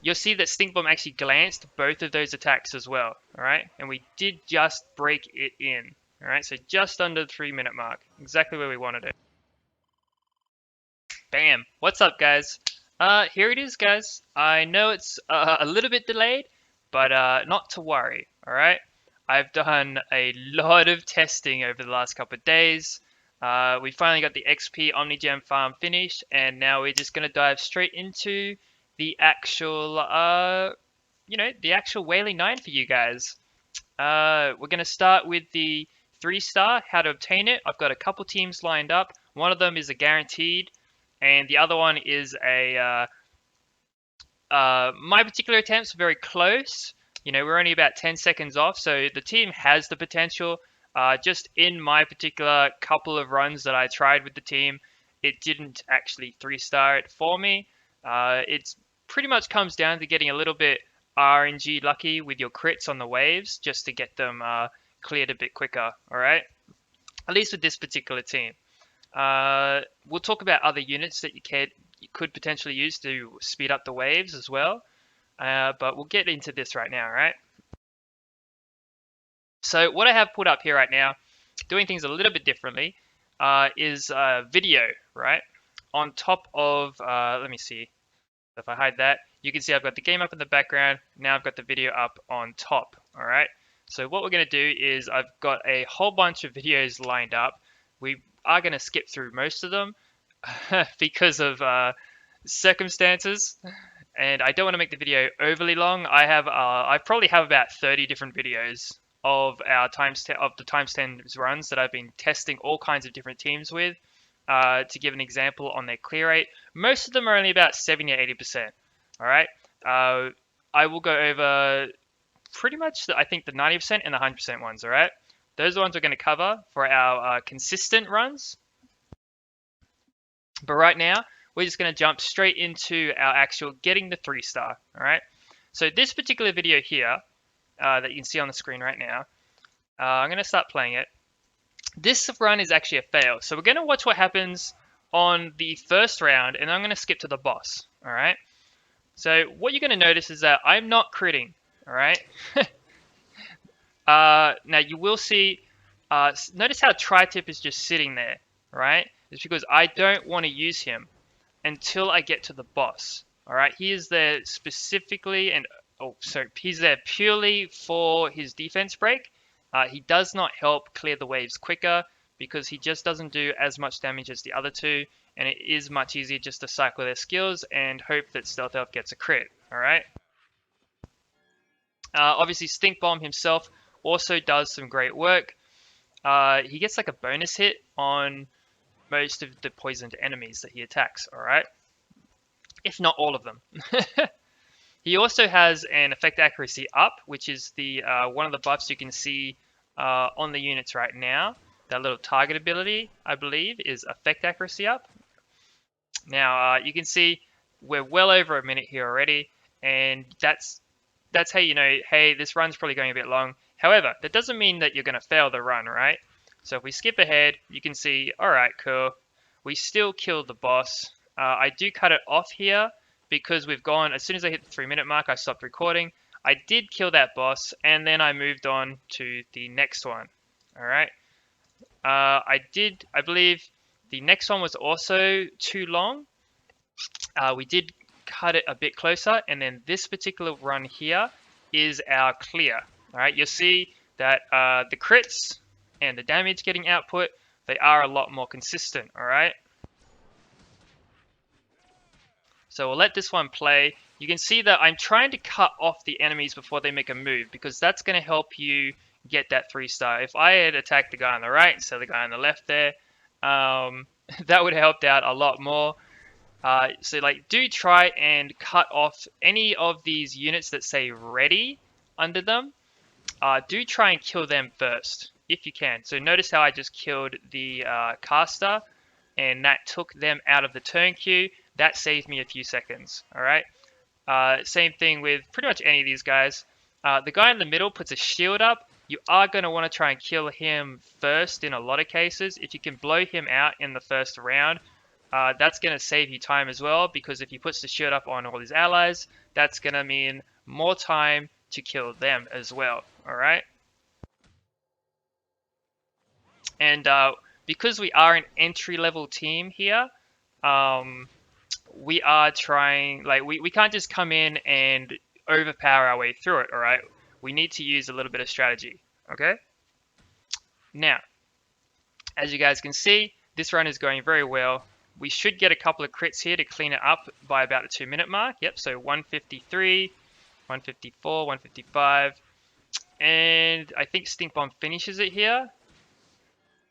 you'll see that Stinkbomb actually glanced both of those attacks as well, alright? And we did just break it in, alright? So just under the 3-minute mark, exactly where we wanted it. Bam! What's up, guys? Here it is, guys. I know it's a little bit delayed, but not to worry, alright? I've done a lot of testing over the last couple of days. We finally got the XP Omnigem farm finished, and now we're just going to dive straight into the actual, the actual Wailing 9 for you guys. We're going to start with the 3-star, how to obtain it. I've got a couple teams lined up. One of them is a guaranteed, and the other one is a, my particular attempts are very close. You know, we're only about 10 seconds off, so the team has the potential. Just in my particular couple of runs that I tried with the team, it didn't actually 3-star it for me. It's pretty much comes down to getting a little bit RNG lucky with your crits on the waves just to get them cleared a bit quicker, alright? At least with this particular team. We'll talk about other units that you could potentially use to speed up the waves as well. But we'll get into this right now, right? So what I have put up here right now, doing things a little bit differently, is video, right? On top of, let me see, if I hide that, you can see I've got the game up in the background. Now I've got the video up on top, all right? So what we're going to do is I've got a whole bunch of videos lined up. We are going to skip through most of them because of circumstances. And I don't want to make the video overly long. I probably have about 30 different videos of our the times 10 runs that I've been testing all kinds of different teams with. To give an example on their clear rate, most of them are only about 70 or 80%. All right. I will go over pretty much I think the 90% and the 100% ones. All right. Those are the ones we're going to cover for our consistent runs. But right now, we're just going to jump straight into our actual getting the 3-star, all right? So this particular video here that you can see on the screen right now, I'm going to start playing it. This run is actually a fail. So we're going to watch what happens on the first round, and I'm going to skip to the boss, all right? So what you're going to notice is that I'm not critting, all right? Now you will see, notice how Tri-Tip is just sitting there, right? It's because I don't want to use him until I get to the boss. All right, he is there specifically, he's there purely for his defense break. He does not help clear the waves quicker because he just doesn't do as much damage as the other two, and it is much easier just to cycle their skills and hope that Stealth Elf gets a crit. All right. Obviously, Stinkbomb himself also does some great work. He gets like a bonus hit on most of the poisoned enemies that he attacks, alright? If not all of them. He also has an effect accuracy up, which is the one of the buffs you can see on the units right now. That little target ability, I believe, is effect accuracy up. Now, you can see we're well over a minute here already, and that's how you know, hey, this run's probably going a bit long. However, that doesn't mean that you're going to fail the run, right? So if we skip ahead, you can see, all right, cool. We still killed the boss. I do cut it off here because we've gone, as soon as I hit the 3-minute mark, I stopped recording. I did kill that boss, and then I moved on to the next one. All right. I believe the next one was also too long. We did cut it a bit closer, and then this particular run here is our clear. All right. You'll see that the crits and the damage getting output, they are a lot more consistent, all right? So we'll let this one play. You can see that I'm trying to cut off the enemies before they make a move because that's going to help you get that 3-star. If I had attacked the guy on the right instead of the guy on the left there, that would have helped out a lot more. So like, do try and cut off any of these units that say ready under them. Do try and kill them first, if you can. So notice how I just killed the caster, and that took them out of the turn queue. That saved me a few seconds, all right? Same thing with pretty much any of these guys. The guy in the middle puts a shield up. You are going to want to try and kill him first in a lot of cases. If you can blow him out in the first round, that's going to save you time as well, because if he puts the shield up on all his allies, that's going to mean more time to kill them as well. Alright? And because we are an entry-level team here, we are trying, like, we can't just come in and overpower our way through it, alright? We need to use a little bit of strategy, okay? Now, as you guys can see, this run is going very well. We should get a couple of crits here to clean it up by about the 2-minute mark. Yep, so 153, 154, 155, and I think Stinkbomb finishes it here.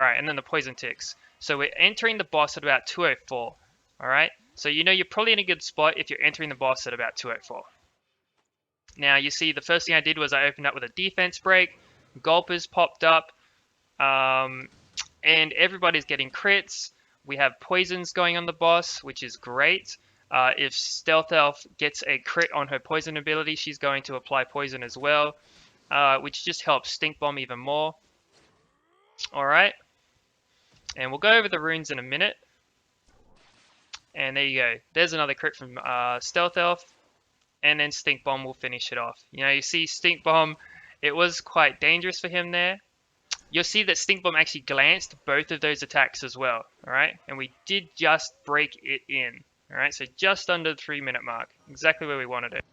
Alright, and then the poison ticks. So we're entering the boss at about 204. Alright, so you know you're probably in a good spot if you're entering the boss at about 204. Now you see the first thing I did was I opened up with a defense break. Gulpers popped up. And everybody's getting crits. We have poisons going on the boss, which is great. If Stealth Elf gets a crit on her poison ability, she's going to apply poison as well, which just helps Stinkbomb even more. Alright. And we'll go over the runes in a minute. And there you go. There's another crit from Stealth Elf. And then Stinkbomb will finish it off. You know, you see Stinkbomb, it was quite dangerous for him there. You'll see that Stinkbomb actually glanced both of those attacks as well, alright? And we did just break it in, alright? So just under the 3-minute mark, exactly where we wanted it.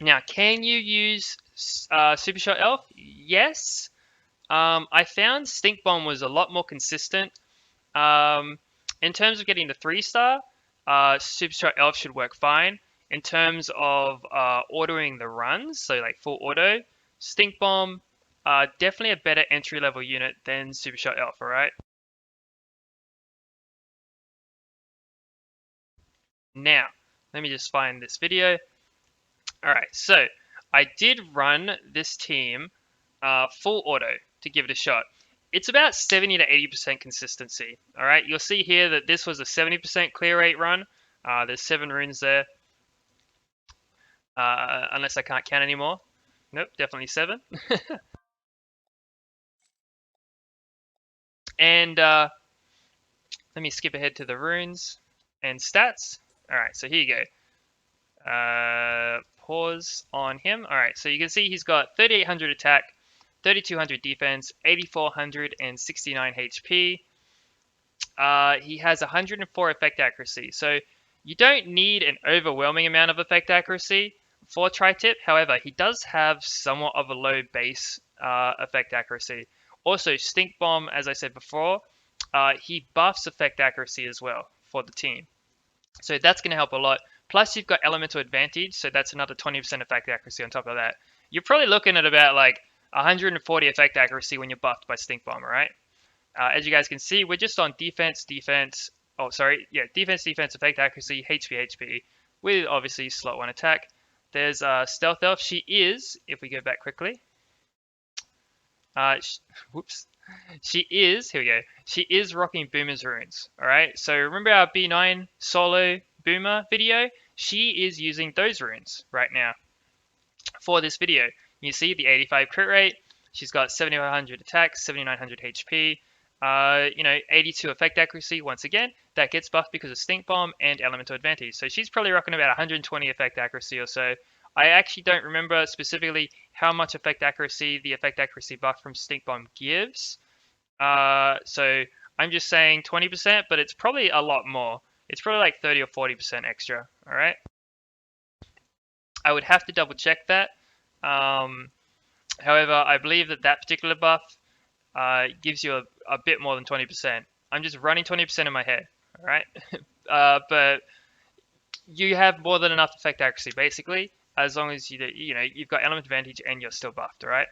Now, can you use Super Shot Elf? Yes. I found Stinkbomb was a lot more consistent. In terms of getting the 3-star, Super Shot Elf should work fine. In terms of ordering the runs, so like full auto, Stinkbomb, definitely a better entry-level unit than Super Shot Elf, alright? Now, let me just find this video. Alright, so I did run this team full auto to give it a shot. It's about 70 to 80% consistency, alright? You'll see here that this was a 70% clear rate run. There's 7 runes there. Unless I can't count anymore. Nope, definitely 7. And let me skip ahead to the runes and stats. Alright, so here you go. Pause on him. Alright, so you can see he's got 3800 attack, 3200 defense, 8469 HP. He has 104 effect accuracy. So you don't need an overwhelming amount of effect accuracy for Tri-Tip. However, he does have somewhat of a low base effect accuracy. Also, Stinkbomb, as I said before, he buffs effect accuracy as well for the team. So that's going to help a lot. Plus, you've got elemental advantage, so that's another 20% effect accuracy on top of that. You're probably looking at about like 140 effect accuracy when you're buffed by Stinkbomb, right? As you guys can see, we're just on defense, defense, effect accuracy, HP, with obviously slot 1 attack. There's Stealth Elf. She is, if we go back quickly, she is rocking Boomer's runes, alright? So remember our B9 solo Boomer video? She is using those runes right now for this video. You see the 85 crit rate, she's got 7500 attack, 7900 HP, 82 effect accuracy. Once again, that gets buffed because of Stinkbomb and elemental advantage. So she's probably rocking about 120 effect accuracy or so. I actually don't remember specifically how much effect accuracy the effect accuracy buff from Stinkbomb gives. So I'm just saying 20%, but it's probably a lot more. It's probably like 30 or 40% extra, alright? I would have to double check that. However, I believe that particular buff gives you a bit more than 20%. I'm just running 20% in my head, alright? But you have more than enough effect accuracy, basically, as long as you've got element advantage and you're still buffed, alright?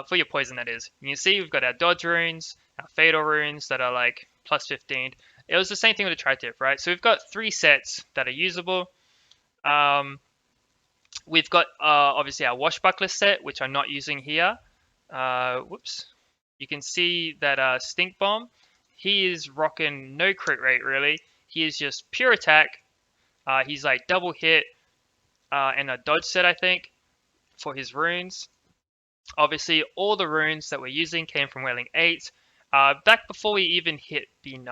For your poison, that is. You can see we've got our dodge runes, our fatal runes that are like plus 15. It was the same thing with the tri-tip, right? So we've got 3 sets that are usable. We've got obviously our washbuckler set, which I'm not using here. You can see that Stinkbomb, he is rocking no crit rate really. He is just pure attack. He's like double hit and a dodge set, I think, for his runes. Obviously, all the runes that we're using came from Wailing 8. back before we even hit B9.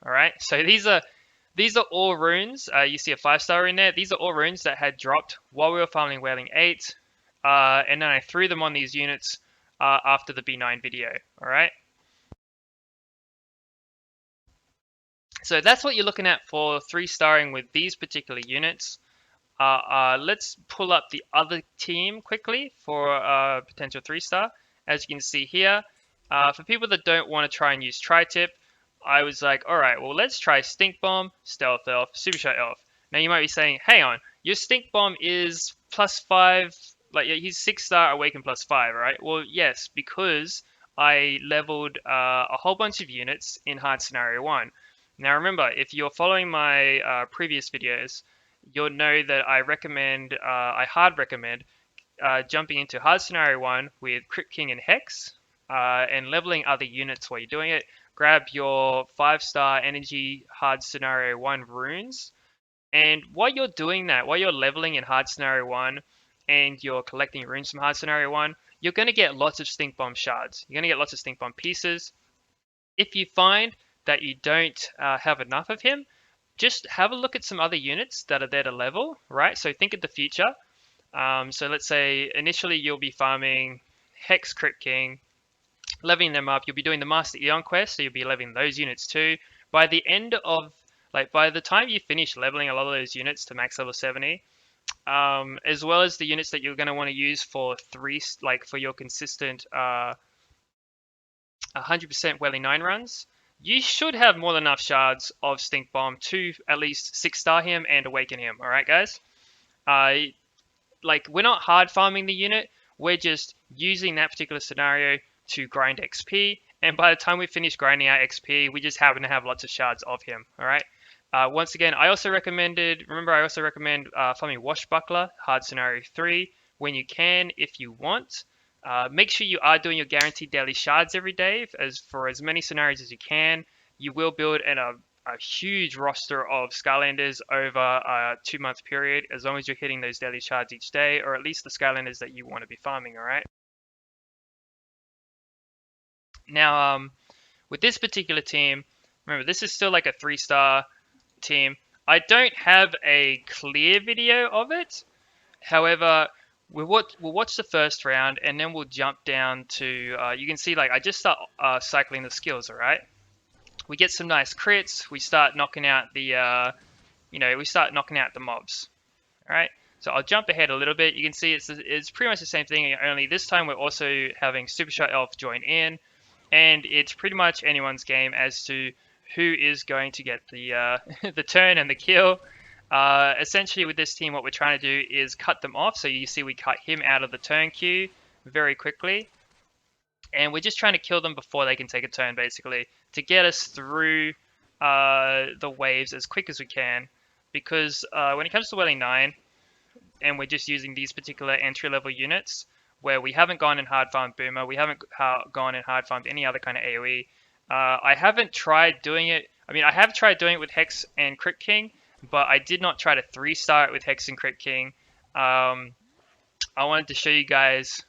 All right, so these are all runes. You see a 5-star in there. These are all runes that had dropped while we were farming Wailing 8, and then I threw them on these units after the B9 video. All right. So that's what you're looking at for 3-starring with these particular units. Let's pull up the other team quickly for potential 3-star. As you can see here, for people that don't want to try and use Tri-Tip, I was like, all right, well, let's try Stinkbomb, Stealth Elf, Super Shot Elf. Now you might be saying, hang on, your Stinkbomb is +5, like he's 6-star Awaken +5, right? Well, yes, because I leveled a whole bunch of units in Hard Scenario 1. Now remember, if you're following my previous videos, you'll know that I hard recommend jumping into Hard Scenario 1 with Crit King and Hex and leveling other units while you're doing it. Grab your 5-star Energy Hard Scenario 1 runes, and while you're doing that, while you're leveling in Hard Scenario 1 and you're collecting runes from Hard Scenario 1, you're going to get lots of Stinkbomb shards. You're going to get lots of Stinkbomb pieces. If you find that you don't have enough of him, just have a look at some other units that are there to level, right? So think of the future. So let's say initially you'll be farming Hex Crit King, leveling them up. You'll be doing the Master Eon quest, so you'll be leveling those units too. By the end of, by the time you finish leveling a lot of those units to max level 70, as well as the units that you're going to want to use for for your consistent 100% Wailing 9 runs, you should have more than enough shards of Stinkbomb to at least 6-star him and awaken him. All right, guys. We're not hard farming the unit. We're just using that particular scenario to grind XP. And by the time we finish grinding out XP, we just happen to have lots of shards of him. All right. Once again, I also recommend farming Washbuckler, Hard Scenario 3, when you can, if you want. Make sure you are doing your guaranteed daily shards every day for as many scenarios as you can. You will build a huge roster of Skylanders over a 2-month period, as long as you're hitting those daily shards each day, or at least the Skylanders that you want to be farming, all right? Now, with this particular team, remember, this is still like a 3-star team. I don't have a clear video of it. However, we'll watch the first round, and then we'll jump down to, you can see, I just start cycling the skills, all right? We get some nice crits. We start knocking out the, we start knocking out the mobs, all right? So I'll jump ahead a little bit. You can see it's pretty much the same thing, only this time we're also having Super Shot Elf join in, and it's pretty much anyone's game as to who is going to get the the turn and the kill. Essentially with this team, what we're trying to do is cut them off. So you see we cut him out of the turn queue very quickly. And we're just trying to kill them before they can take a turn, basically, to get us through the waves as quick as we can. Because when it comes to Wailing 9, and we're just using these particular entry-level units, where we haven't gone and hard farmed Boomer, we haven't gone and hard farmed any other kind of AoE. I haven't tried doing it. I mean, I have tried doing it with Hex and Crit King, but I did not try to 3-star it with Hex and Crit King. I wanted to show you guys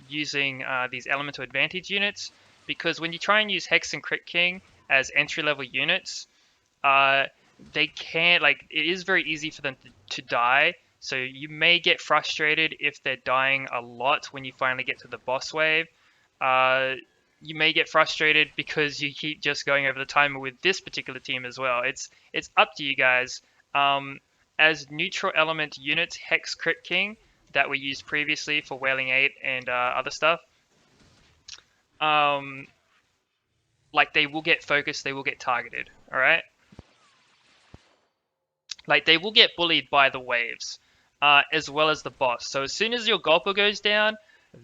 using these Elemental Advantage units, because when you try and use Hex and Crit King as entry-level units, they can't, it is very easy for them to die. So you may get frustrated if they're dying a lot when you finally get to the boss wave. You may get frustrated because you keep just going over the timer with this particular team as well. It's up to you guys. As neutral element units, Hex Crit King, that we used previously for Wailing 8 and other stuff, they will get focused, they will get targeted, alright? They will get bullied by the waves, as well as the boss. So as soon as your Gulper goes down,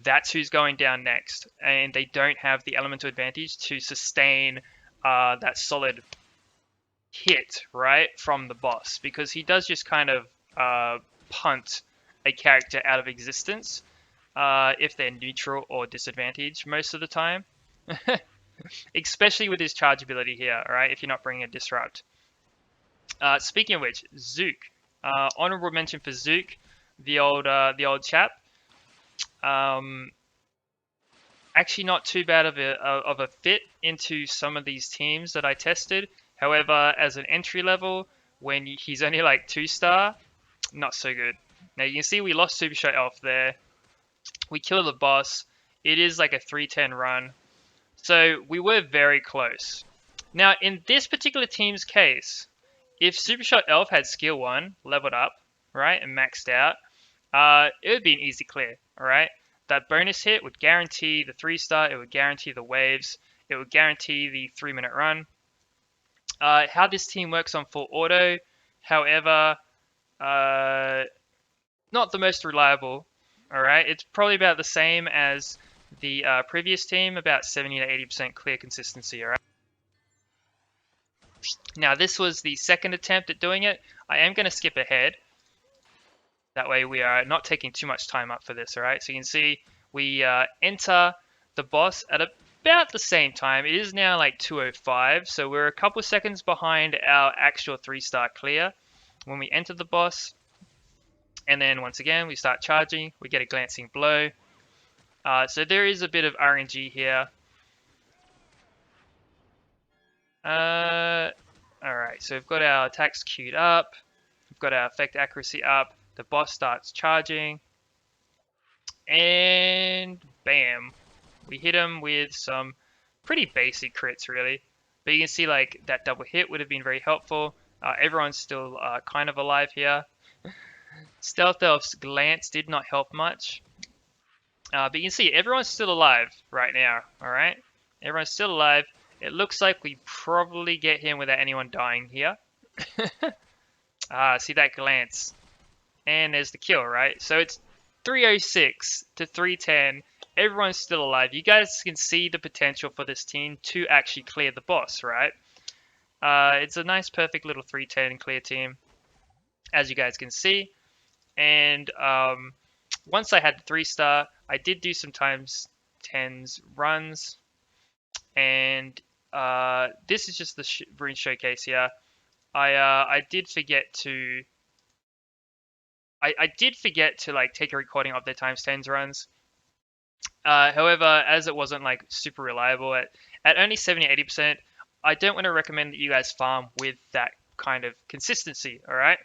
that's who's going down next. And they don't have the elemental advantage to sustain that solid hit, right, from the boss. Because he does just kind of punt a character out of existence if they're neutral or disadvantaged most of the time. Especially with his charge ability here, alright, if you're not bringing a disrupt. Speaking of which, Zook. Honorable mention for Zook, the old chap. actually not too bad of a fit into some of these teams that I tested. However, as an entry level, when he's only like 2-star, not so good. Now you can see we lost Super Shot Elf there. We killed the boss. It is like a 310 run. So we were very close. Now in this particular team's case, if Super Shot Elf had skill 1, leveled up, right, and maxed out, it would be an easy clear, alright? That bonus hit would guarantee the 3-star, it would guarantee the waves, it would guarantee the 3-minute run. How this team works on full auto, however, not the most reliable, alright? It's probably about the same as the previous team, about 70 to 80% clear consistency, alright? Now this was the second attempt at doing it. I am going to skip ahead. That way we are not taking too much time up for this, alright? So you can see we enter the boss at about the same time. It is now like 2:05, so we're a couple seconds behind our actual 3-star clear when we enter the boss. And then once again, we start charging, we get a glancing blow. So there is a bit of RNG here. Alright, so we've got our attacks queued up. We've got our effect accuracy up. The boss starts charging. And bam. We hit him with some pretty basic crits, really. But you can see like that double hit would have been very helpful. Everyone's still kind of alive here. Stealth Elf's glance did not help much. But you can see everyone's still alive right now, alright? Everyone's still alive. It looks like we probably get him without anyone dying here. See that glance. And there's the kill, right? So it's 306 to 310. Everyone's still alive. You guys can see the potential for this team to actually clear the boss, right? It's a nice, perfect little 310 clear team, as you guys can see. And once I had the 3-star, I did do some times 10s runs. And this is just the rune showcase here. I did forget to like take a recording of their times 10s runs. However, as it wasn't like super reliable at only 70-80%, I don't want to recommend that you guys farm with that kind of consistency, all right?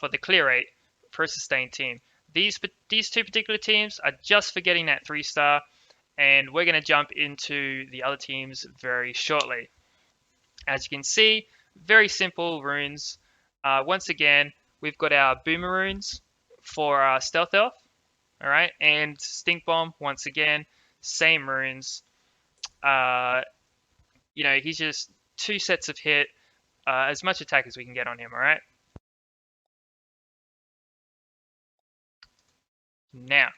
For the clear rate for a sustained team. These two particular teams are just for getting that 3-star, and we're going to jump into the other teams very shortly. As you can see, very simple runes. Once again, we've got our Boomer runes for our Stealth Elf, all right, and Stinkbomb, once again, same runes. You know, he's just 2 sets of hit, as much attack as we can get on him, all right? Now,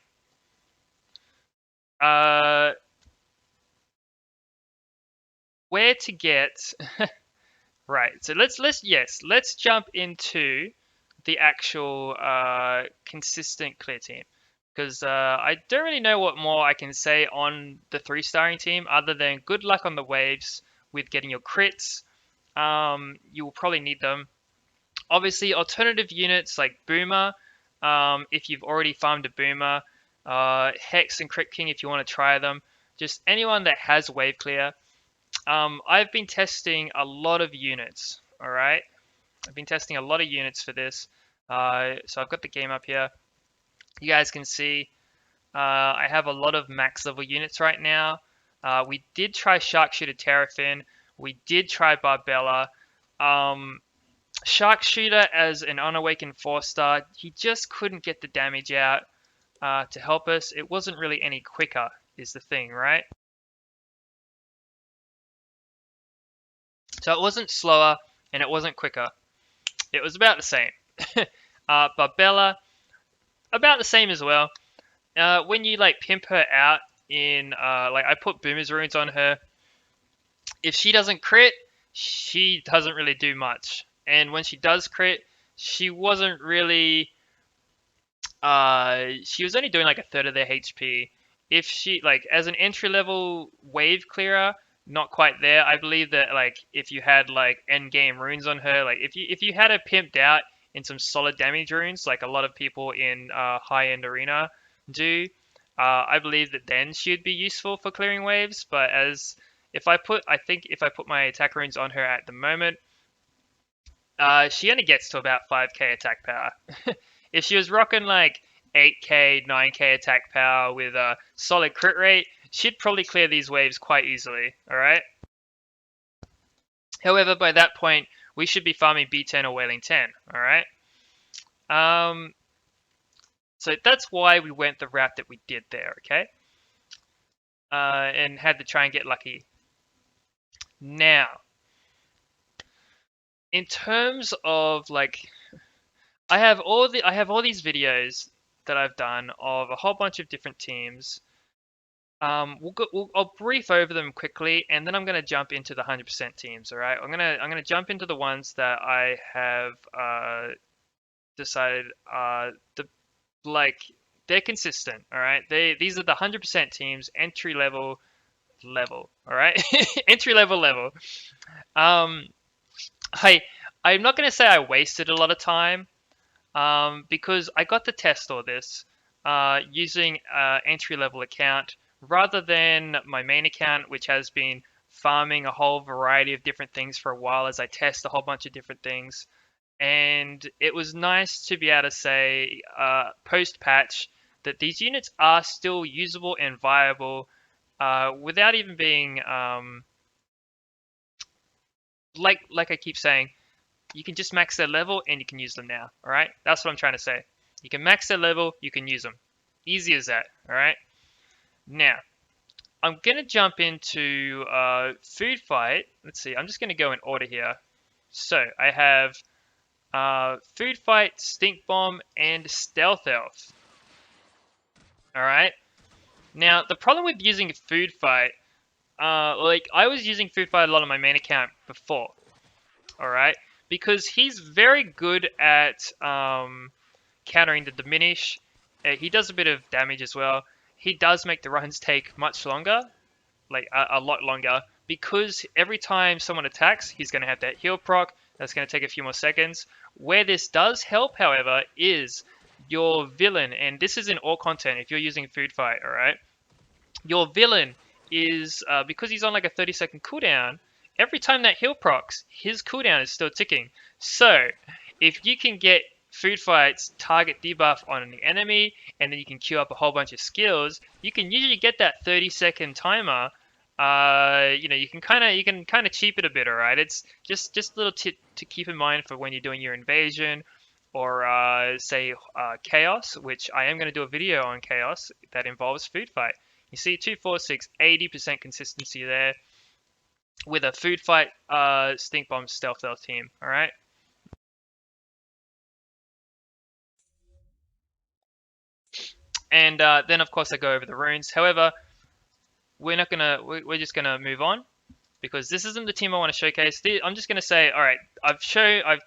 where to get right, so let's jump into the actual consistent clear team, because I don't really know what more I can say on the 3-starring team other than good luck on the waves with getting your crits. You will probably need them. Obviously, alternative units like Boomer, if you've already farmed a Boomer, Hex and Crit King if you want to try them. Just anyone that has wave clear. I've been testing a lot of units, alright? I've been testing a lot of units for this. So I've got the game up here. You guys can see I have a lot of max level units right now. We did try Sharpshooter Terrafin. We did try Barbella. Sharpshooter as an unawakened 4-star, he just couldn't get the damage out to help us. It wasn't really any quicker is the thing, right? So it wasn't slower and it wasn't quicker. It was about the same. Barbella, about the same as well. When you like pimp her out in like I put Boomer's runes on her, if she doesn't crit, she doesn't really do much. And when she does crit, she wasn't really she was only doing like a third of their HP. If she like as an entry level wave clearer, not quite there. I believe that like if you had like end game runes on her, like if you had her pimped out in some solid damage runes, like a lot of people in high end arena do, I believe that then she'd be useful for clearing waves, but I think if I put my attack runes on her at the moment, she only gets to about 5k attack power. If she was rocking like 8k, 9k attack power with a solid crit rate, she'd probably clear these waves quite easily, alright? However, by that point, we should be farming B10 or Wailing 10, alright? So that's why we went the route that we did there, okay? And had to try and get lucky. Now, in terms of like, I have all these videos that I've done of a whole bunch of different teams. I'll brief over them quickly, and then I'm gonna jump into the 100% teams. All right, I'm gonna jump into the ones that I have decided the like they're consistent. All right, these are the 100% teams, entry level. All right, entry level. Um, I'm not gonna say I wasted a lot of time. Because I got to test all this using entry level account rather than my main account, which has been farming a whole variety of different things for a while as I test a whole bunch of different things. And it was nice to be able to say post patch that these units are still usable and viable without even being like I keep saying, you can just max their level and you can use them now. All right, that's what I'm trying to say. You can max their level, you can use them. Easy as that. All right. Now, I'm gonna jump into food fight. Let's see. I'm just gonna go in order here. So I have food fight, Stinkbomb, and Stealth Elf. All right. Now the problem with using food fight, like I was using food fight a lot on my main account before. All right, because he's very good at countering the diminish. He does a bit of damage as well. He does make the runs take much longer, like a lot longer, because every time someone attacks, he's going to have that heal proc. That's going to take a few more seconds. Where this does help, however, is your villain, and this is in all content if you're using food fight, all right? Your villain is, because he's on like a 30-second cooldown, every time that heal procs, his cooldown is still ticking. So, if you can get food fights target debuff on the enemy, and then you can queue up a whole bunch of skills, you can usually get that 30-second timer. You can kind of cheap it a bit, alright? It's just a little tip to keep in mind for when you're doing your invasion, or say chaos, which I am going to do a video on chaos that involves food fight. You see 2, 4, 6, 80% consistency there with a food fight Stinkbomb Stealth Elf team, alright? And then of course I go over the runes. However, we're just gonna move on because this isn't the team I want to showcase. I'm just gonna say, alright, I've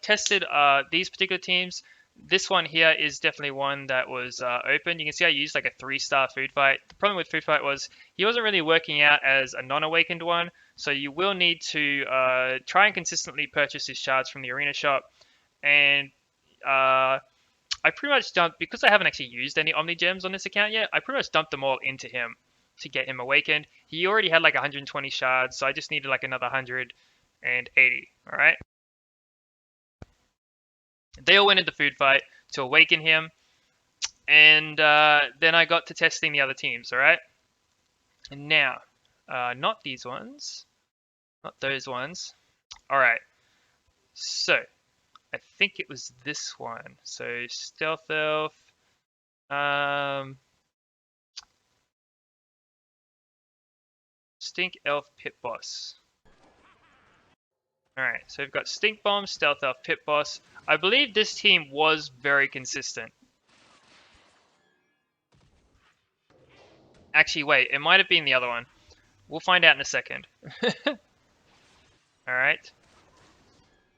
tested these particular teams. This one here is definitely one that was open. You can see I used like a 3-star food fight. The problem with food fight was he wasn't really working out as a non-awakened one, so you will need to try and consistently purchase his shards from the arena shop. And I pretty much dumped, because I haven't actually used any Omni Gems on this account yet, I pretty much dumped them all into him to get him awakened. He already had like 120 shards, so I just needed like another 180, alright? They all went into food fight to awaken him, and then I got to testing the other teams, alright? And now, not these ones, not those ones. Alright, so I think it was this one. So Stealth Elf, Stink Elf, Pit Boss. Alright, so we've got Stink Bomb, Stealth Elf, Pit Boss. I believe this team was very consistent. Actually, wait, it might have been the other one. We'll find out in a second. Alright.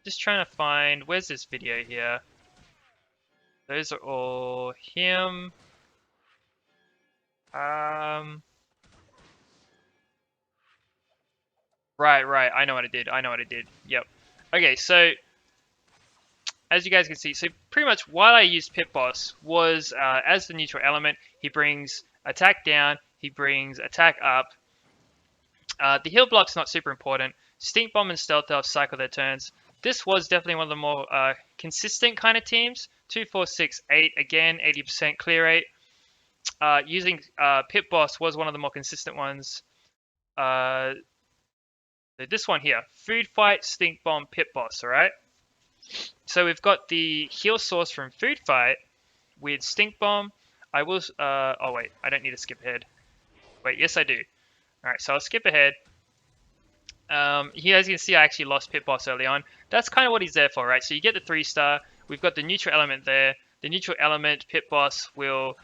Just trying to find, where's this video here? Those are all him. Right, I know what I did. Yep. Okay, so as you guys can see, so pretty much what I used Pit Boss was as the neutral element. he brings attack down, he brings attack up. The heal block's not super important. Stinkbomb and Stealth Elf cycle their turns. This was definitely one of the more consistent kind of teams. 2, 4, 6, 8, again, 80% clear rate. Using Pit Boss was one of the more consistent ones. This one here, Food Fight, Stinkbomb, Pit Boss, alright? So we've got the heal source from Food Fight with Stinkbomb. I will, oh wait, I don't need to skip ahead. Wait, yes I do. Alright, so I'll skip ahead. Here, as you can see, I actually lost Pit Boss early on. That's kind of what he's there for, right? So you get the 3-star. We've got the neutral element there. The neutral element, Pit Boss, will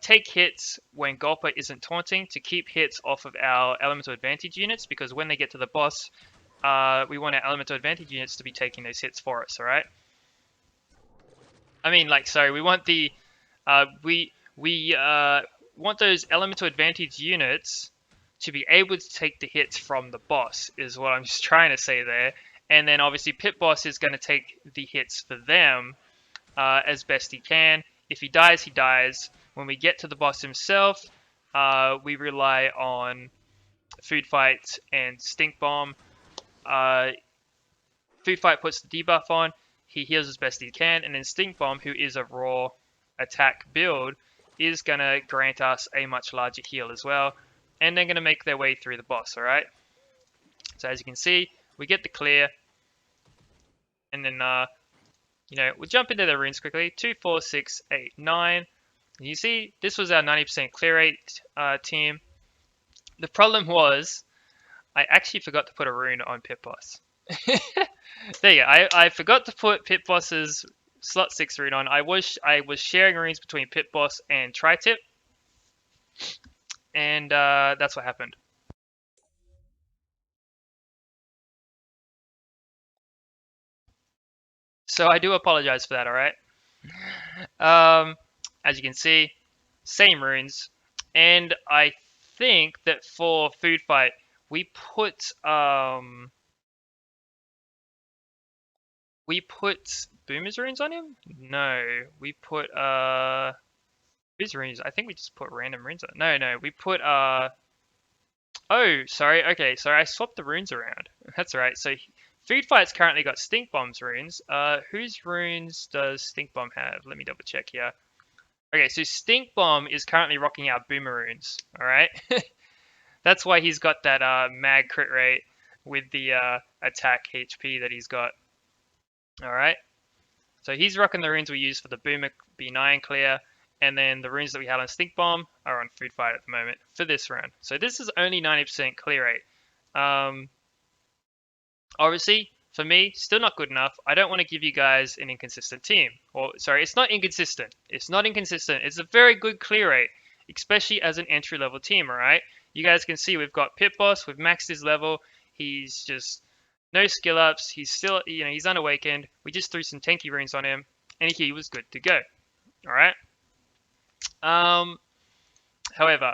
take hits when Gulper isn't taunting to keep hits off of our elemental advantage units, because when they get to the boss, we want our elemental advantage units to be taking those hits for us, alright? I mean, like, sorry, we want the, we want those elemental advantage units to be able to take the hits from the boss, is what I'm just trying to say there. And then obviously Pit Boss is going to take the hits for them as best he can. If he dies, he dies. When we get to the boss himself, we rely on Food Fight and Stinkbomb. Food Fight puts the debuff on, he heals as best he can, and then Stinkbomb, who is a raw attack build, is going to grant us a much larger heal as well. And they're going to make their way through the boss, alright? So as you can see, we get the clear. And then, we'll jump into the runes quickly. 2, 4, 6, 8, 9. And you see, this was our 90% clear rate team. The problem was, I actually forgot to put a rune on Pit Boss. There you go. I forgot to put Pit Boss's slot 6 rune on. I was sharing runes between Pit Boss and Tri-Tip. And that's what happened. So I do apologize for that, alright? As you can see, same runes. And I think that for Food Fight, we put Boomer's runes on him? No, we put whose runes? I think we just put random runes on. No, we put oh, sorry. Okay, sorry, I swapped the runes around. That's right. So Food Fight's currently got Stinkbomb's runes. Whose runes does Stinkbomb have? Let me double check here. Okay, so Stinkbomb is currently rocking out Boomer runes. All right, that's why he's got that mag crit rate with the attack HP that he's got. All right, so he's rocking the runes we use for the Boomer B9 clear. And then the runes that we had on Stinkbomb are on Food Fight at the moment for this round. So this is only 90% clear rate. Obviously, for me, still not good enough. I don't want to give you guys an inconsistent team. Or, sorry, it's not inconsistent. It's not inconsistent. It's a very good clear rate, especially as an entry-level team, alright? You guys can see we've got Pit Boss. We've maxed his level. He's just no skill ups. He's still, he's unawakened. We just threw some tanky runes on him, and he was good to go. Alright? However,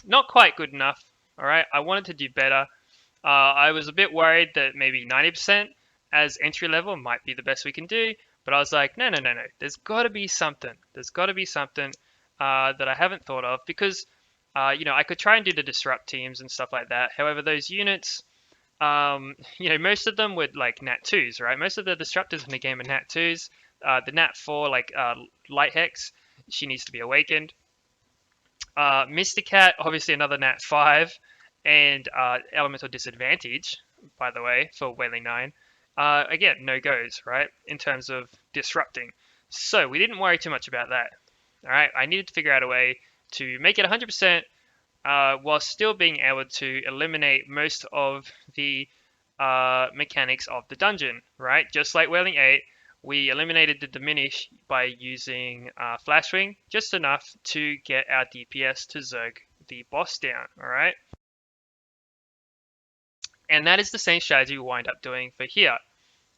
not quite good enough. All right, I wanted to do better. I was a bit worried that maybe 90% as entry level might be the best we can do, but I was like, no. There's got to be something. There's got to be something that I haven't thought of, because I could try and do the disrupt teams and stuff like that. However, those units, most of them were like Nat 2s, right? Most of the disruptors in the game are Nat 2s. The Nat 4, like Light Hex, she needs to be awakened. Mysticat, obviously another Nat 5, and Elemental Disadvantage, by the way, for Wailing 9. Again, no goes, right, in terms of disrupting. So we didn't worry too much about that. All right, I needed to figure out a way to make it 100% while still being able to eliminate most of the mechanics of the dungeon, right? Just like Wailing 8, we eliminated the Diminish by using Flashwing, just enough to get our DPS to Zerg the boss down, alright? And that is the same strategy we wind up doing for here,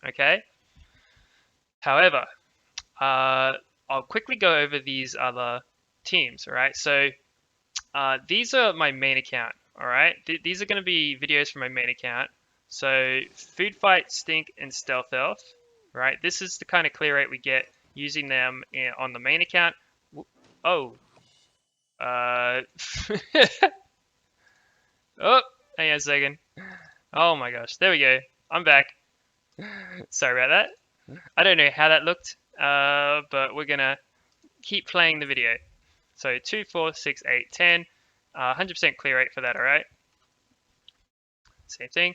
okay? However, I'll quickly go over these other teams, alright? So these are my main account, alright? These are going to be videos from my main account. So Food Fight, Stink, and Stealth Elf. Right, this is the kind of clear rate we get using them on the main account. Oh, Oh, hang on a second. Oh my gosh, there we go. I'm back. Sorry about that. I don't know how that looked, but we're gonna keep playing the video. So 2, 4, 6, 8, 10. 100% clear rate for that, alright? Same thing.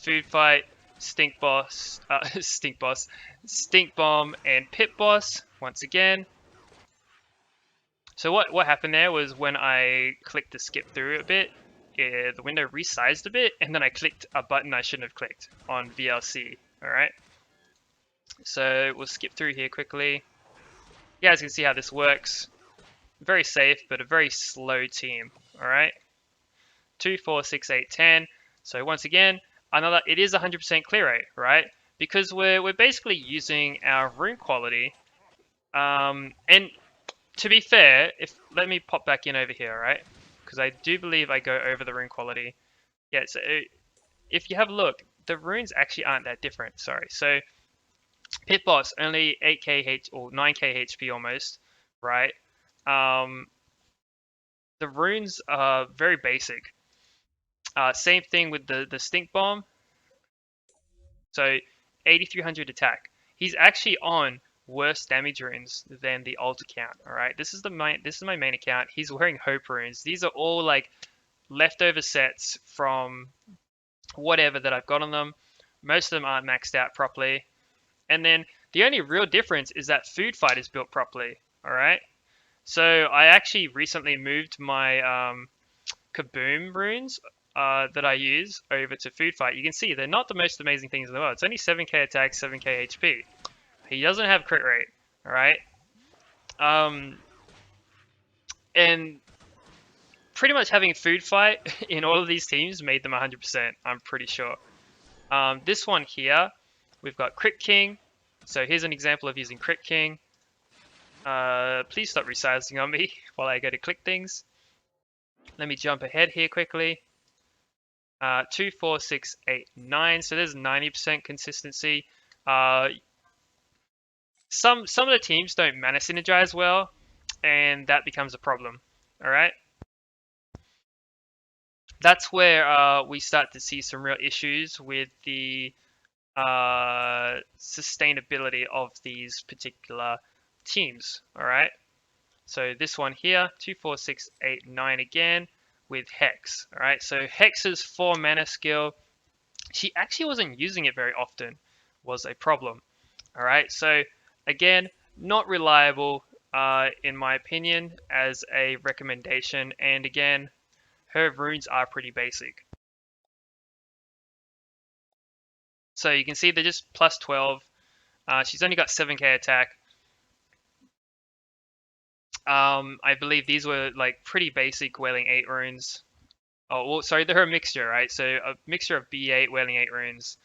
Food fight, stink boss, stink boss, stink bomb, and pit boss once again. So what happened there was when I clicked to skip through a bit, the window resized a bit, and then I clicked a button I shouldn't have clicked on VLC. All right. So we'll skip through here quickly. You guys can see how this works. Very safe, but a very slow team. All right. 2, 4, 6, 8, 10. So once again, another. It is 100% clear rate, right? Because we're basically using our rune quality. And to be fair, let me pop back in over here, right? Because I do believe I go over the rune quality. Yeah, so if you have a look, the runes actually aren't that different. Sorry. So pit boss only 8k H or 9k HP almost, right? Um, the runes are very basic. Same thing with the stink bomb. So 8300 attack. He's actually on worse damage runes than the alt account. All right, this is my main account. He's wearing hope runes. These are all like leftover sets from whatever that I've got on them. Most of them aren't maxed out properly. And then the only real difference is that food fight is built properly. All right. So I actually recently moved my kaboom runes that I use over to food fight. You can see they're not the most amazing things in the world. It's only 7k attack, 7k HP. He doesn't have crit rate. All right. And pretty much having food fight in all of these teams made them 100%. I'm pretty sure. This one here, we've got Crit King. So here's an example of using Crit King. Please stop resizing on me while I go to click things. Let me jump ahead here quickly. 2, 4, 6, 8, 9. So there's 90% consistency. Some of the teams don't mana synergize well, and that becomes a problem. All right. That's where we start to see some real issues with the sustainability of these particular teams. All right. So this one here, 2, 4, 6, 8, 9 again with Hex. All right. So Hex's 4 mana skill, she actually wasn't using it very often, was a problem. All right. So again, not reliable in my opinion as a recommendation. And again, her runes are pretty basic. So you can see they're just plus 12. She's only got 7k attack. I believe these were like pretty basic Wailing 8 runes. Oh, well, sorry, they're a mixture, right? So a mixture of B8, Wailing 8 runes.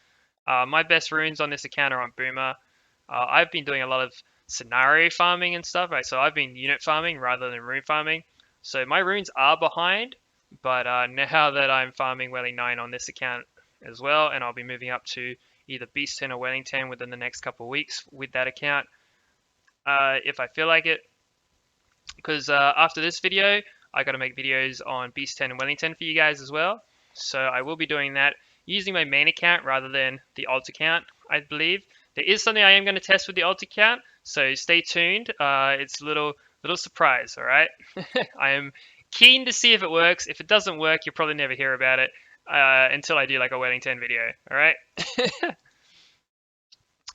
My best runes on this account are on Boomer. I've been doing a lot of scenario farming and stuff, right? So I've been unit farming rather than rune farming. So my runes are behind, but now that I'm farming Wailing 9 on this account as well, and I'll be moving up to either Beast 10 or Wailing 10 within the next couple of weeks with that account, if I feel like it. Because after this video, I got to make videos on Beast 10 and Wailing 10 for you guys as well. So I will be doing that using my main account rather than the alt account, I believe. There is something I am going to test with the alt account, so stay tuned. It's a little surprise, all right? I am keen to see if it works. If it doesn't work, you'll probably never hear about it until I do like a Wailing 10 video, all right?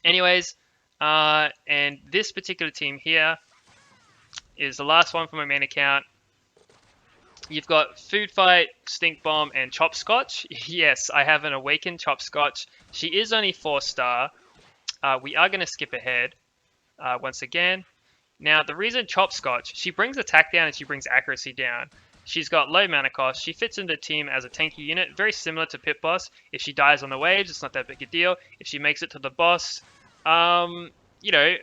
Anyways, and this particular team here is the last one for my main account. You've got Food Fight, Stink Bomb, and Chopscotch. Yes, I have an Awakened Chopscotch. She is only 4-star. We are going to skip ahead once again. Now, the reason Chopscotch, she brings attack down and she brings accuracy down. She's got low mana cost. She fits into the team as a tanky unit, very similar to Pit Boss. If she dies on the waves, it's not that big a deal. If she makes it to the boss, you know,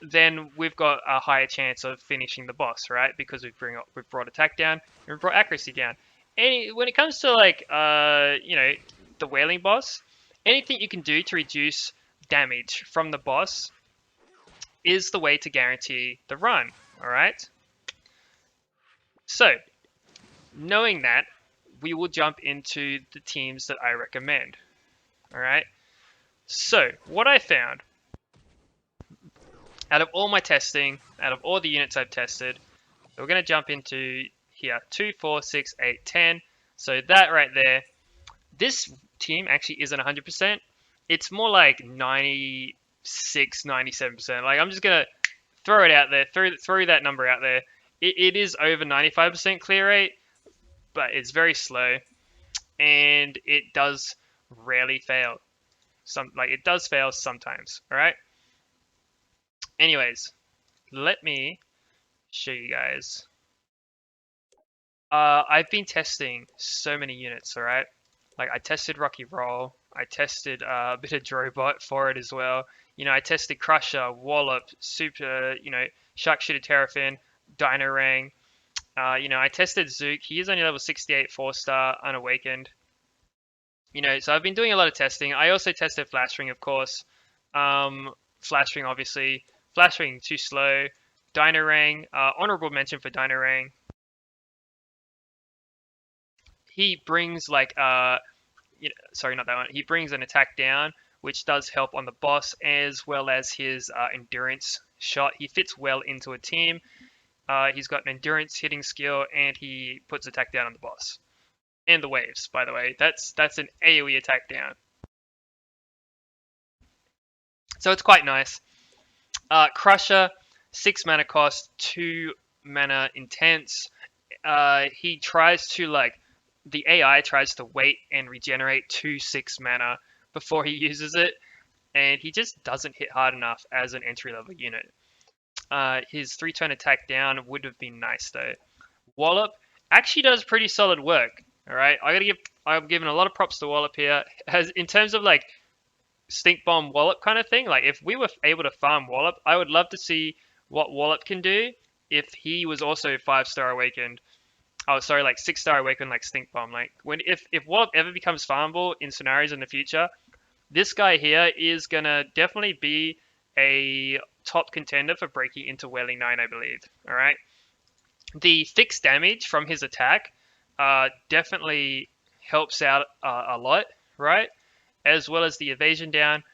then we've got a higher chance of finishing the boss, right? Because we've brought attack down and we've brought accuracy down. When it comes to like, you know, the Wailing boss, anything you can do to reduce damage from the boss is the way to guarantee the run, all right? So, knowing that, we will jump into the teams that I recommend. All right. So, what I found out of all my testing, out of all the units I've tested, we're going to jump into here 2, 4, 6, 8, 10. So, that right there, this team actually isn't 100%. It's more like 96, 97%. Like, I'm just going to throw it out there, throw that number out there. It is over 95% clear rate, but it's very slow, and it does rarely fail. It does fail sometimes. All right. Anyways, let me show you guys. I've been testing so many units. All right. Like I tested Rocky Roll. I tested a bit of Drobot for it as well. I tested Crusher, Wallop, Super, Sharkshooter Terrafin, Dino-Rang. I tested Zook. He is only level 68 4-star, unawakened. So I've been doing a lot of testing. I also tested Flash Ring, of course. Flash Ring, obviously. Flash Ring, too slow. Dino-Rang, honorable mention for Dino-Rang. He brings sorry, not that one. He brings an attack down, which does help on the boss, as well as his endurance shot. He fits well into a team. He's got an endurance hitting skill, and he puts attack down on the boss. And the waves, by the way. That's an AoE attack down. So it's quite nice. Crusher, 6 mana cost, 2 mana intense. He tries to the AI tries to wait and regenerate 2 6 mana before he uses it, and he just doesn't hit hard enough as an entry level unit. His 3-turn attack down would have been nice though. Wallop actually does pretty solid work. All right, I'm giving a lot of props to Wallop here. In terms of Stinkbomb Wallop kind of thing. Like if we were able to farm Wallop, I would love to see what Wallop can do if he was also 5-star awakened. Oh, sorry, 6-star awakened like Stinkbomb. If Wallop ever becomes farmable in scenarios in the future, this guy here is gonna definitely be a top contender for breaking into Wailing 9, I believe. All right. The fixed damage from his attack definitely helps out a lot, right? As well as the evasion down.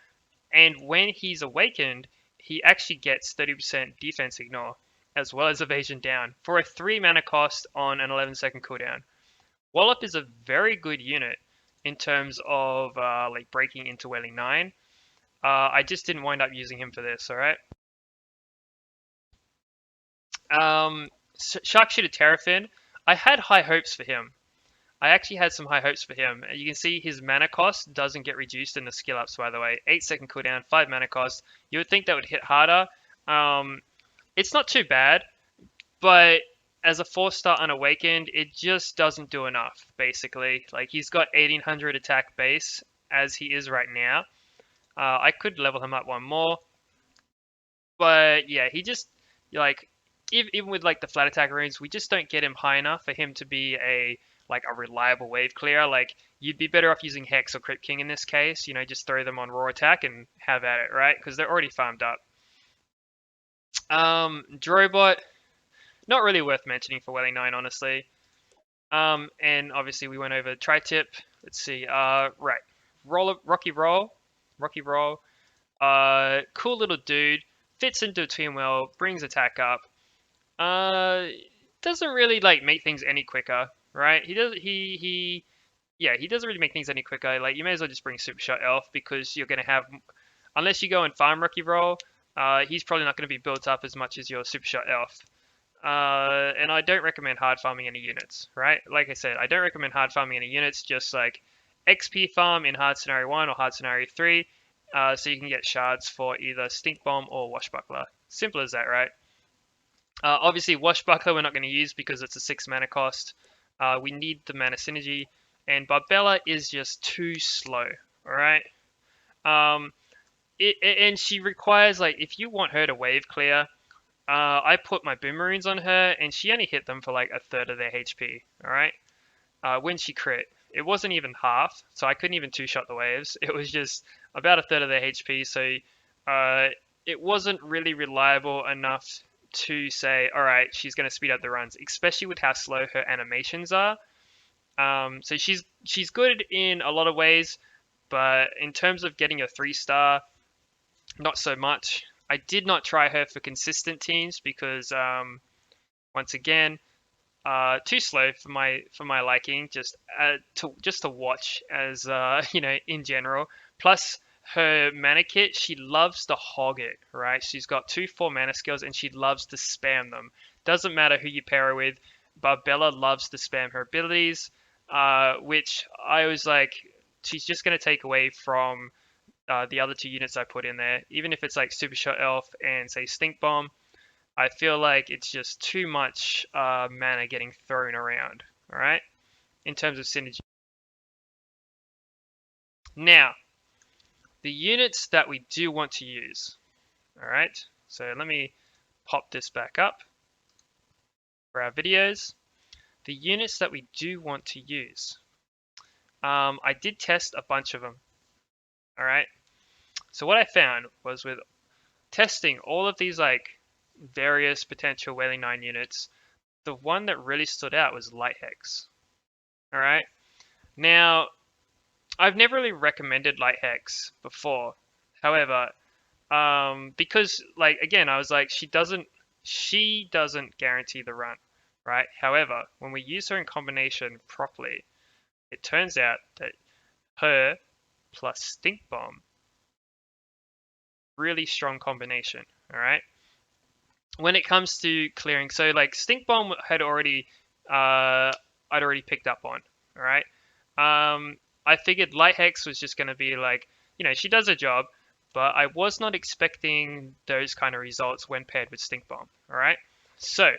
And when he's awakened, he actually gets 30% defense ignore, as well as evasion down, for a 3 mana cost on an 11-second cooldown. Wallop is a very good unit in terms of breaking into Wailing 9. I just didn't wind up using him for this, alright? Sharkshooter Terrafin, I had high hopes for him. I actually had some high hopes for him. You can see his mana cost doesn't get reduced in the skill ups, by the way. 8-second cooldown, 5 mana cost. You would think that would hit harder. It's not too bad, but as a 4-star unawakened, it just doesn't do enough, basically. He's got 1800 attack base, as he is right now. I could level him up one more. But yeah, he just, even with the flat attack runes, we just don't get him high enough for him to be a reliable wave clear. You'd be better off using Hex or Crypt King in this case. Just throw them on raw attack and have at it, right? Because they're already farmed up. Drobot, not really worth mentioning for Wailing 9, honestly. And obviously we went over Tri-Tip. Let's see. Right. Rocky Roll. Cool little dude. Fits into a team well. Brings attack up. Doesn't really make things any quicker. Right? He doesn't really make things any quicker. You may as well just bring Super Shot Elf, because you're gonna have, unless you go and farm Rocky Roll, he's probably not gonna be built up as much as your Super Shot Elf. And I don't recommend hard farming any units, right? Like I said, I don't recommend hard farming any units, just XP farm in hard scenario 1 or hard scenario 3, so you can get shards for either Stinkbomb or Washbuckler. Simple as that, right? Obviously, Washbuckler we're not going to use because it's a 6 mana cost. We need the mana synergy, and Barbella is just too slow, alright? And she requires, if you want her to wave clear, I put my boomerangs on her, and she only hit them for a third of their HP, alright? When she crit, it wasn't even half, so I couldn't even 2-shot the waves. It was just about a third of their HP, so it wasn't really reliable enough to say, all right, she's going to speed up the runs, especially with how slow her animations are. So she's good in a lot of ways, but in terms of getting a 3-star, not so much. I did not try her for consistent teams because once again, too slow for my liking. Just to watch as in general. Plus her mana kit, she loves to hog it. Right, she's got 2/4 mana skills and she loves to spam them. Doesn't matter who you pair her with. But Bella loves to spam her abilities, which I was like, she's just gonna take away from the other 2 units I put in there. Even if it's like Super Shot Elf and say Stinkbomb, I feel like it's just too much mana getting thrown around, all right, in terms of synergy. Now, the units that we do want to use, all right, so let me pop this back up for our videos. The units that we do want to use, I did test a bunch of them, all right. So what I found was with testing all of these like various potential Wailing 9 units, the one that really stood out was Light Hex. All right. Now, I've never really recommended Light Hex before. However, because like again, I was like, she doesn't guarantee the run, right? However, when we use her in combination properly, it turns out that her plus Stink Bomb, really strong combination. All right. When it comes to clearing, so like Stink Bomb I'd already picked up on. All right. I figured Light Hex was just going to be like, she does a job, but I was not expecting those kind of results when paired with Stink Bomb. All right. So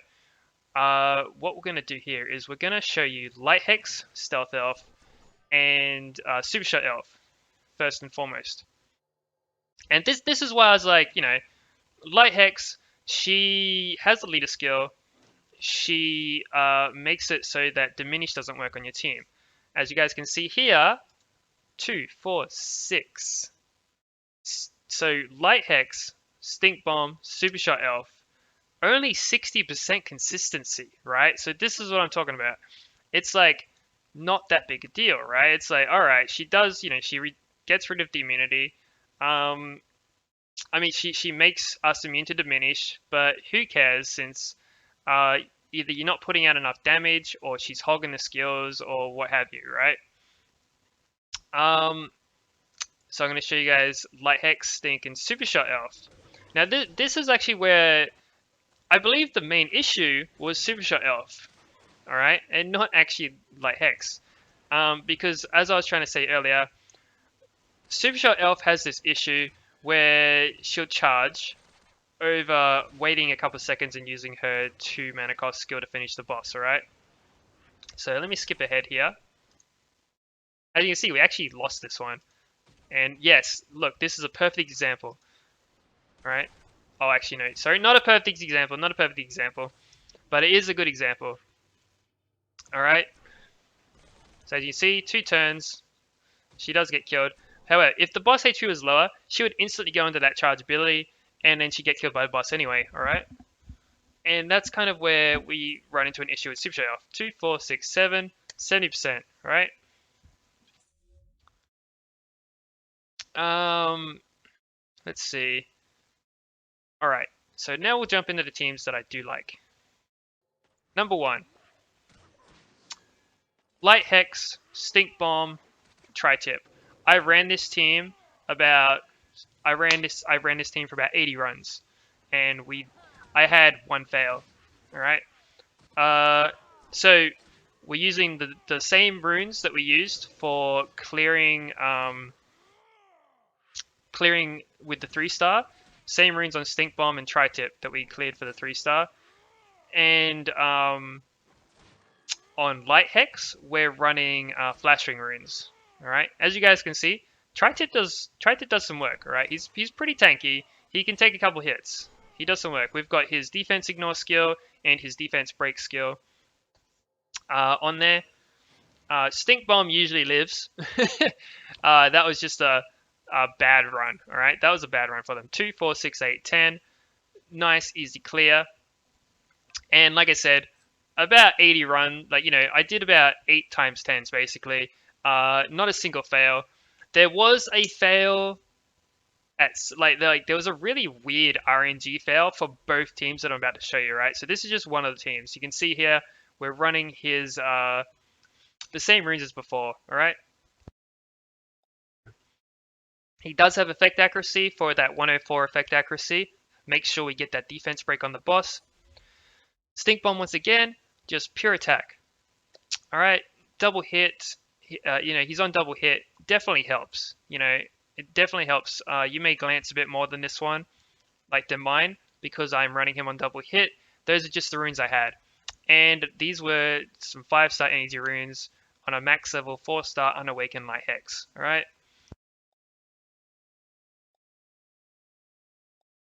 what we're going to do here is we're going to show you Light Hex, Stealth Elf, and Super Shot Elf first and foremost. And this is why I was like, Light Hex, she has a leader skill. She makes it so that Diminish doesn't work on your team. As you guys can see here, 2, 4, 6. So Light Hex, Stink Bomb, Super Shot Elf, only 60% consistency, right? So this is what I'm talking about. It's like not that big a deal, right? It's like, all right, she does, gets rid of the immunity. I mean, she makes us immune to Diminish, but who cares since either you're not putting out enough damage or she's hogging the skills or what have you, right? So I'm going to show you guys Light Hex, Stink, and Super Shot Elf. Now this is actually where I believe the main issue was Super Shot Elf, all right, and not actually Light Hex, because as I was trying to say earlier, Super Shot Elf has this issue where she'll charge over waiting a couple of seconds and using her 2 mana cost skill to finish the boss, alright? So let me skip ahead here. As you can see, we actually lost this one. And yes, look, this is a perfect example. Alright? Oh, actually, no. Sorry, not a perfect example. But it is a good example. Alright? So as you can see, 2 turns. She does get killed. However, if the boss HP was lower, she would instantly go into that charge ability, and then she'd get killed by the boss anyway, alright? And that's kind of where we run into an issue with Super Shot Elf. 2, 4, 6, 7, 70%, right? Let's see. Alright, so now we'll jump into the teams that I do like. Number 1. Light Hex, Stink Bomb, Tri-Tip. I ran this team for about 80 runs, and I had 1 fail. All right. So we're using the same runes that we used for clearing with the 3-star. Same runes on Stink Bomb and Tri-Tip that we cleared for the 3-star, and on Light Hex we're running Flashing runes. All right, as you guys can see, Tri-Tip does some work. All right, he's pretty tanky. He can take a couple hits. He does some work. We've got his defense ignore skill and his defense break skill on there. Stink Bomb usually lives. That was just a bad run. All right, that was a bad run for them. 2, 4, 6, 8, 10. Nice, easy clear. And like I said, about 80 run, like, you know, I did about 8 times 10s basically. Not a single fail. There was a fail like there was a really weird RNG fail for both teams that I'm about to show you, right? So this is just one of the teams. You can see here we're running his the same runes as before, all right? He does have effect accuracy for that 104 effect accuracy. Make sure we get that defense break on the boss. Stinkbomb once again, just pure attack. All right, double hit. You know, he's on double hit. Definitely helps. You know, it definitely helps. You may glance a bit more than this one, like than mine, because I'm running him on double hit. Those are just the runes I had. And these were some 5-star easy runes on a max level 4-star Unawakened Light Hex. All right.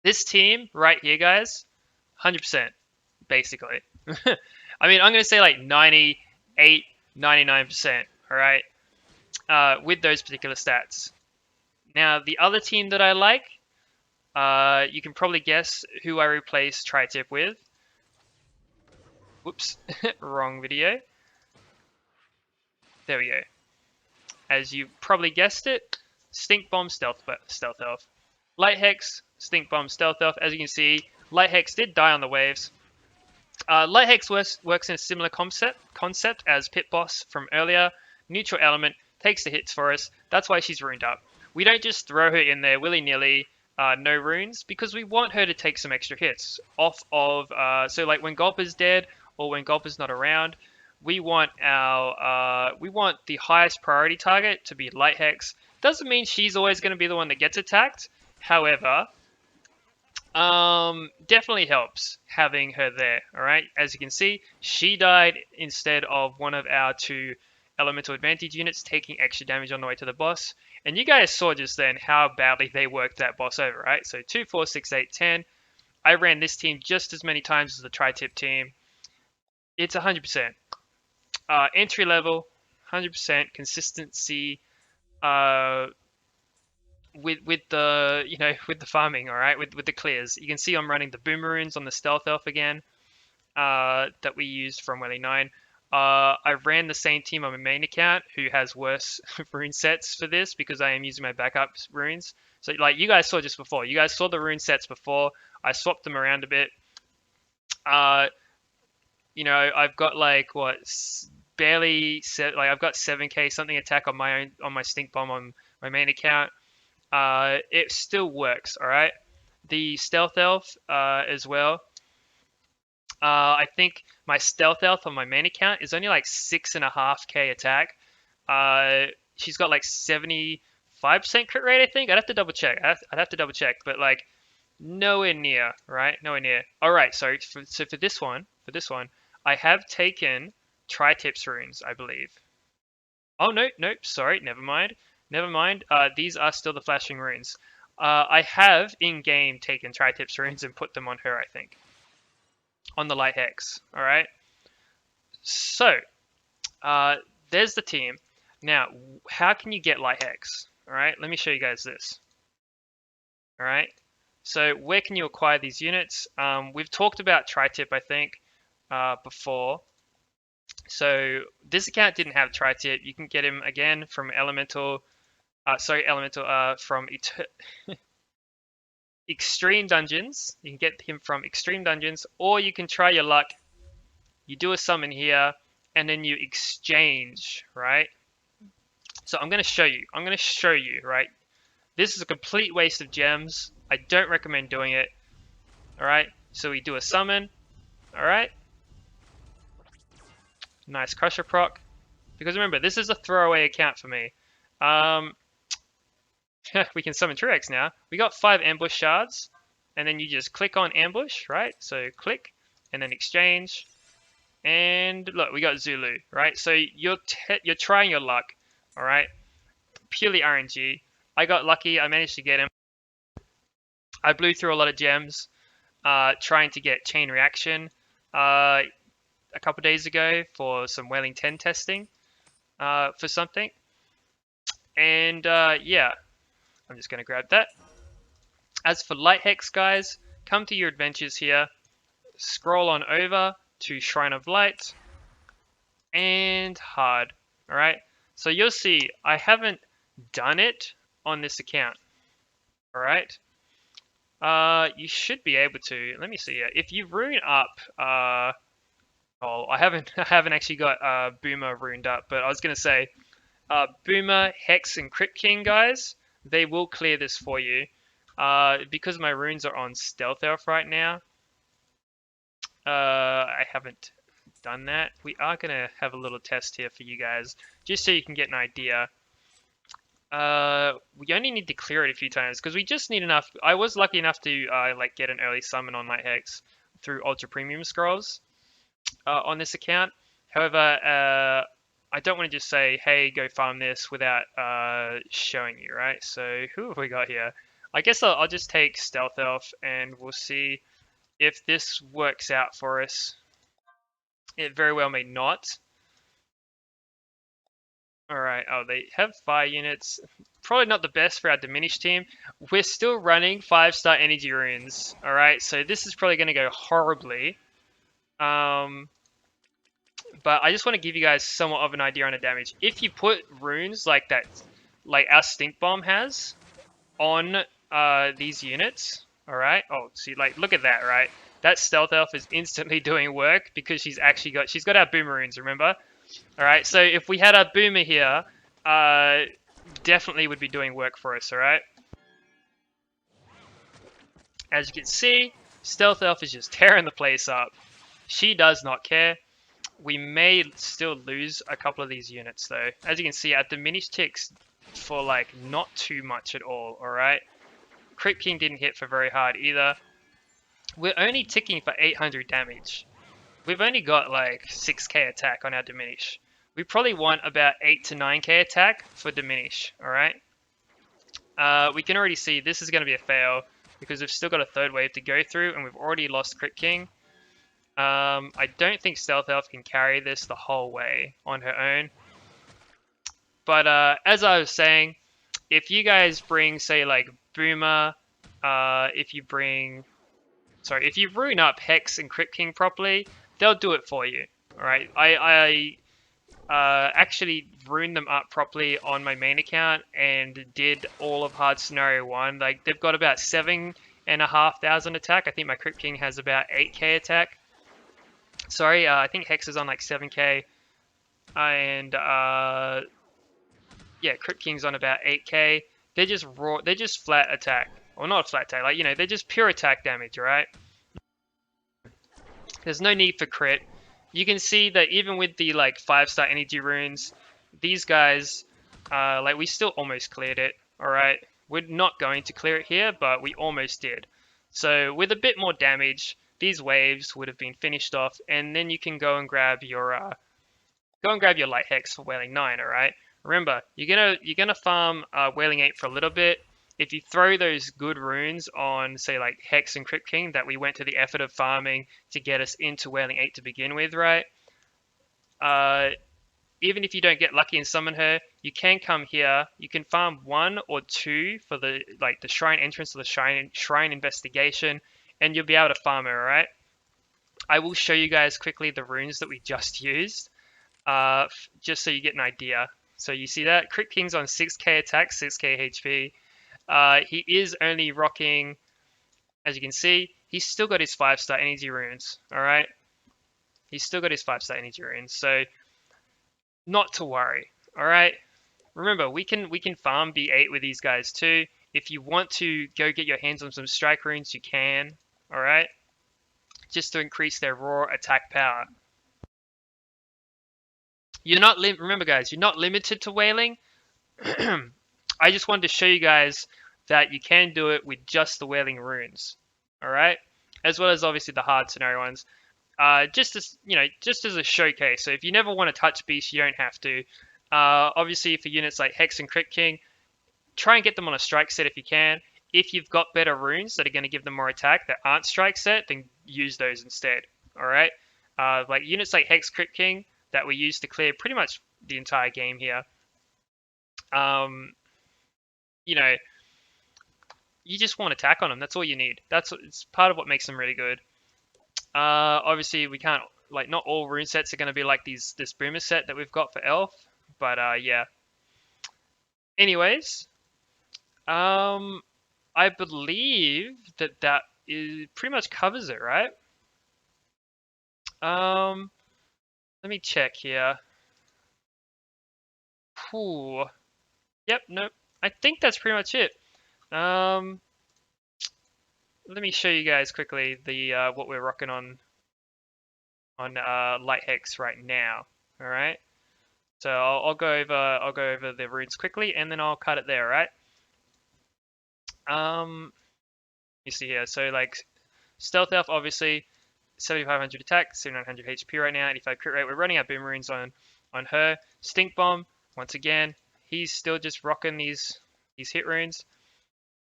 This team right here, guys, 100%, basically. I mean, I'm going to say like 98, 99%, all right, with those particular stats. Now, the other team that I like, you can probably guess who I replaced Tri-Tip with. Whoops, wrong video. There we go. As you probably guessed it, Stinkbomb Stealth Elf. Light Hex, Stinkbomb Stealth Elf. As you can see, Light Hex did die on the waves. Light Hex works in a similar concept as Pit Boss from earlier. Neutral element, takes the hits for us. That's why she's runed up. We don't just throw her in there willy-nilly, no runes, because we want her to take some extra hits off of, so like when Gulper's dead or when Gulper's not around, we want the highest priority target to be Light Hex. Doesn't mean she's always going to be the one that gets attacked. However, definitely helps having her there. All right, as you can see, she died instead of one of our 2 elemental advantage units taking extra damage on the way to the boss. And you guys saw just then how badly they worked that boss over, right? So 2, 4, 6, 8, 10. I ran this team just as many times as the Tri-Tip team. It's 100%. Entry level, 100% consistency. With the with the farming, all right, with the clears. You can see I'm running the Boomeroons on the Stealth Elf again, that we used from Wailing 9. I ran the same team on my main account who has worse rune sets for this because I am using my backup runes. So like you guys saw just before, you guys saw the rune sets before. I swapped them around a bit. You know, I've got like what barely like I've got 7k something attack on my Stinkbomb on my main account. It still works, all right. The Stealth Elf as well. I think my Stealth Elf on my main account is only like 6.5k attack. She's got like 75% crit rate, I think. I'd have to double check. I'd have to double check, but like nowhere near, right? Nowhere near. All right, so for this one, I have taken Tri-Tip's runes, I believe. Oh no, nope, sorry, never mind. These are still the flashing runes. I have in-game taken Tri-Tip's runes and put them on her, I think. On the Light Hex, alright? So, there's the team. Now, how can you get Light Hex? Alright, let me show you guys this. Alright, so where can you acquire these units? We've talked about Tri-Tip, I think, before. So, this account didn't have Tri-Tip. You can get him, again, from Elemental... from Extreme Dungeons. You can get him from Extreme Dungeons, or you can try your luck. You do a summon here, and then you exchange, right? So I'm going to show you, right? This is a complete waste of gems. I don't recommend doing it, all right? So we do a summon, all right? Nice Crusher proc. Because remember, this is a throwaway account for me. We can summon Truex now. We got 5 ambush shards, and then you just click on ambush, right? So click, and then exchange, and look, we got Zulu, right? So you're trying your luck, all right? Purely RNG. I got lucky. I managed to get him. I blew through a lot of gems, trying to get chain reaction a couple days ago for some Wailing 10 testing for something, and yeah. I'm just going to grab that. As for Light Hex, guys, come to your adventures here. scroll on over to Shrine of Light and hard. All right. So you'll see I haven't done it on this account. All right. You should be able to. Let me see. If you rune up, oh, I haven't actually got Boomer runed up, but I was gonna say, Boomer, Hex, and Crypt King guys, they will clear this for you. Because my runes are on Stealth Elf right now, I haven't done that. We are gonna have a little test here for you guys, just so you can get an idea. We only need to clear it a few times because we just need enough. I was lucky enough to like get an early summon on Light Hex through Ultra Premium Scrolls on this account. However, I don't want to just say, hey, go farm this without showing you, right? So who have we got here? I guess I'll just take Stealth Elf and we'll see if this works out for us. It very well may not. Alright, oh, they have fire units. Probably not the best for our diminished team. We're still running 5-star energy runes. Alright, so this is probably going to go horribly. But I just want to give you guys somewhat of an idea on the damage. If you put runes like that, like our Stinkbomb has, on these units, alright? Oh, see, like, look at that, right? That Stealth Elf is instantly doing work because she's got our Boomer runes, remember? Alright, so if we had our Boomer here, definitely would be doing work for us, alright? As you can see, Stealth Elf is just tearing the place up. She does not care. We may still lose a couple of these units though. As you can see, our diminished ticks for like not too much at all, alright? Crypt King didn't hit for very hard either. We're only ticking for 800 damage. We've only got like 6k attack on our diminish. We probably want about 8 to 9k attack for diminish, alright? We can already see this is going to be a fail because we've still got a third wave to go through and we've already lost Crypt King. I don't think Stealth Elf can carry this the whole way on her own. But as I was saying, if you guys bring, say, like Boomer, if you rune up Hex and Crypt King properly, they'll do it for you. Alright, I actually runed them up properly on my main account and did all of hard scenario 1. Like, they've got about 7,500 attack. I think my Crypt King has about 8k attack. Sorry, I think Hex is on like 7k. And yeah, Crypt King's on about 8k. They're just raw, they're just flat attack. Or not flat attack, like, you know, they're just pure attack damage, right? There's no need for crit. You can see that even with the like 5-star energy runes, these guys, like, we still almost cleared it, alright? We're not going to clear it here, but we almost did. So with a bit more damage, these waves would have been finished off, and then you can go and grab your Light Hex for Wailing 9, alright? Remember, you're gonna farm Wailing 8 for a little bit. If you throw those good runes on, say, like Hex and Crypt King that we went to the effort of farming to get us into Wailing 8 to begin with, right? Even if you don't get lucky and summon her, you can come here. You can farm 1 or 2 for the shrine entrance or the shrine investigation, and you'll be able to farm her, alright? I will show you guys quickly the runes that we just used, just so you get an idea. So you see that? Crypt King's on 6k attack, 6k HP. He is only rocking, as you can see, he's still got his 5-star energy runes, alright? He's still got his 5-star energy runes, so not to worry, alright? Remember, we can farm B8 with these guys too. If you want to go get your hands on some strike runes, you can, alright? Just to increase their raw attack power. Remember guys, you're not limited to Wailing. I just wanted to show you guys that you can do it with just the Wailing runes, alright? As well as obviously the hard scenario ones. Just as a showcase. So if you never want to touch beasts, you don't have to. Obviously for units like Hex and Crypt King, try and get them on a strike set if you can. If you've got better runes that are going to give them more attack that aren't strike set, then use those instead, alright? Like units like Hex Crypt King that we use to clear pretty much the entire game here. You know, you just want attack on them. That's all you need. It's part of what makes them really good. Obviously we can't, like, not all rune sets are going to be like this boomer set that we've got for elf, but yeah. Anyways, um, I believe that is pretty much covers it, right? Um, Let me check here. Whew. Yep, nope. I think that's pretty much it. Um, Let me show you guys quickly the what we're rocking on light hex right now. All right. So I'll go over the runes quickly, and then I'll cut it there. Right. You see here. So like stealth elf, obviously 7,500 attack, 7,900 HP right now, 85 crit rate. We're running our boom runes on her. Stinkbomb, once again, he's still just rocking these hit runes.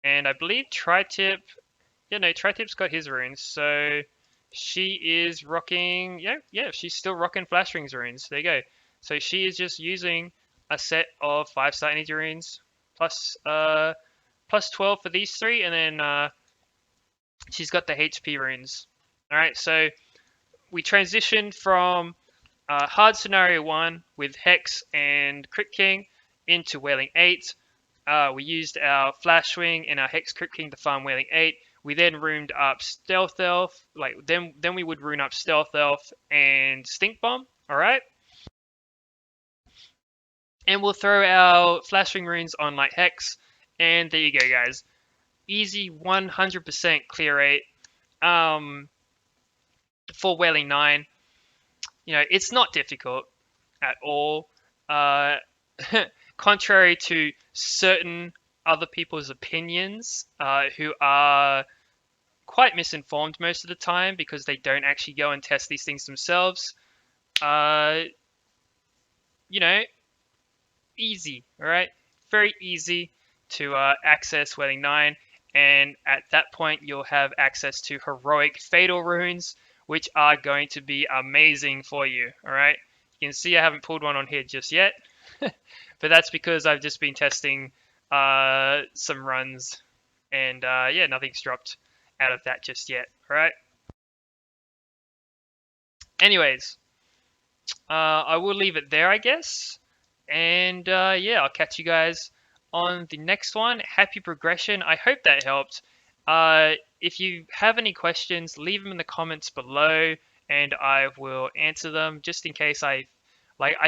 And I believe Tri-Tip, yeah, no, Tri-Tip's got his runes, so she is rocking, yeah, she's still rocking Flash Rings runes. There you go. So she is just using a set of 5-star energy runes plus plus 12 for these three, and then she's got the HP runes. All right, so we transitioned from hard scenario 1 with Hex and Crit King into Wailing 8. We used our Flash Wing and our Hex Crit King to farm Wailing 8. We then runed up Stealth Elf, then we would rune up Stealth Elf and Stinkbomb, alright? And we'll throw our Flash Wing runes on Light Hex, and there you go, guys. Easy 100% clear rate for Wailing 9. You know, it's not difficult at all. Contrary to certain other people's opinions, who are quite misinformed most of the time because they don't actually go and test these things themselves. You know, easy, all right? Very easy to access Wailing 9, and at that point you'll have access to heroic fatal runes, which are going to be amazing for you, all right? You can see I haven't pulled one on here just yet, but that's because I've just been testing some runs, and yeah, nothing's dropped out of that just yet, all right? Anyways, I will leave it there, I guess. And yeah, I'll catch you guys on the next one. Happy progression. I hope that helped. If you have any questions, leave them in the comments below, and I will answer them. Just in case I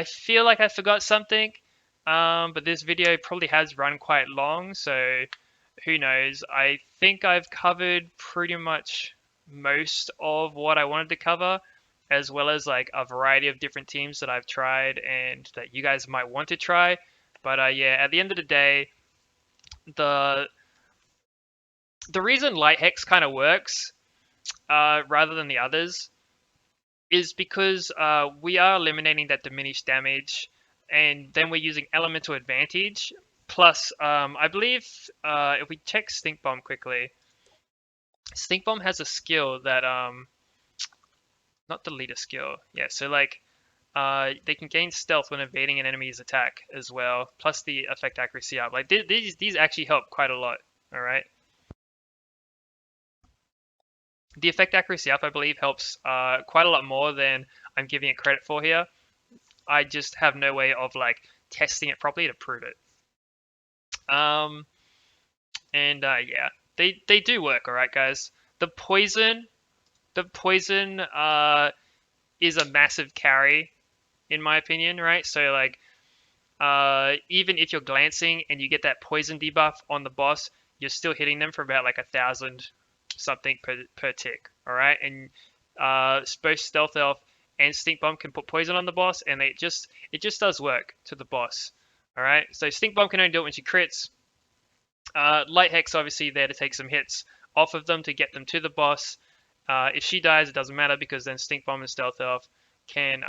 feel like I forgot something. But this video probably has run quite long, so who knows? I think I've covered pretty much most of what I wanted to cover, as well as like a variety of different teams that I've tried and that you guys might want to try. But yeah, at the end of the day, the reason Light Hex kind of works rather than the others is because we are eliminating that diminished damage, and then we're using Elemental Advantage. Plus, I believe if we check Stinkbomb quickly, Stinkbomb has a skill that not the leader skill. Yeah, so like they can gain stealth when evading an enemy's attack as well, plus the effect accuracy up. Like these actually help quite a lot. All right. The effect accuracy up, I believe, helps quite a lot more than I'm giving it credit for here. I just have no way of like testing it properly to prove it. And yeah, they do work. All right, guys. The poison is a massive carry in my opinion, right? So like even if you're glancing and you get that poison debuff on the boss, you're still hitting them for about like 1,000 something per tick, all right? And both Stealth Elf and Stinkbomb can put poison on the boss, and it just does work to the boss, all right? So Stinkbomb can only do it when she crits. Light Hex obviously there to take some hits off of them to get them to the boss. If she dies, it doesn't matter because then Stinkbomb and Stealth Elf can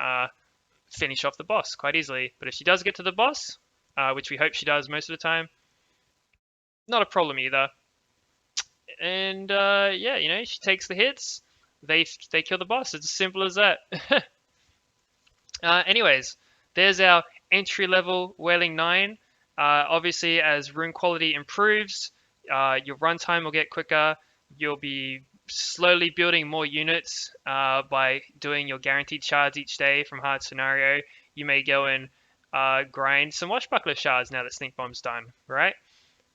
finish off the boss quite easily. But if she does get to the boss, which we hope she does most of the time, not a problem either. And yeah, you know, she takes the hits, they kill the boss. It's as simple as that. Anyways, there's our entry level Wailing 9. Obviously, as rune quality improves, your runtime will get quicker. You'll be slowly building more units by doing your guaranteed shards each day from hard scenario. You may go and grind some washbuckler shards now that Stinkbomb's done, right?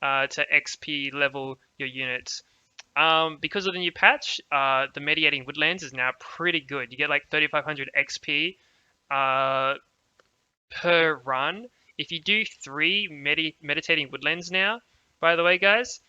To XP level your units. Because of the new patch, the Mediating Woodlands is now pretty good. You get like 3,500 XP per run. If you do 3 Meditating Woodlands now, by the way, guys,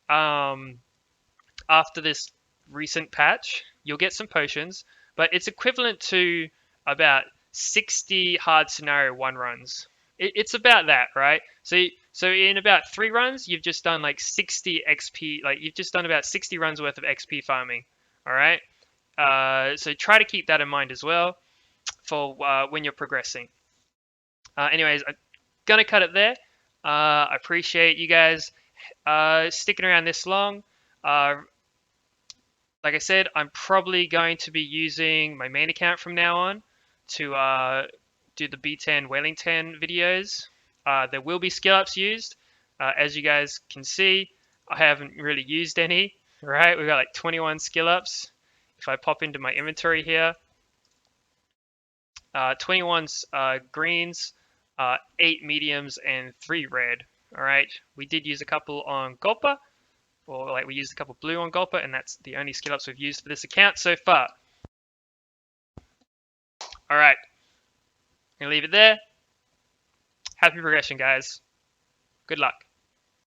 after this recent patch, you'll get some potions, but it's equivalent to about 60 hard scenario 1 runs. It's about that, right? So in about 3 runs, you've just done like 60 XP, like you've just done about 60 runs worth of XP farming. All right. So try to keep that in mind as well for when you're progressing. Anyways, I'm gonna cut it there. I appreciate you guys sticking around this long. Like I said, I'm probably going to be using my main account from now on to do the B10 Wailing 10 videos. There will be skill ups used. As you guys can see, I haven't really used any, right? We've got like 21 skill ups. If I pop into my inventory here, 21's greens, 8 mediums, and 3 red. All right, we did use a couple on Gulpa, or like we used a couple blue on Gulpa, and that's the only skill ups we've used for this account so far. All right, I'm gonna leave it there. Happy progression, guys. Good luck.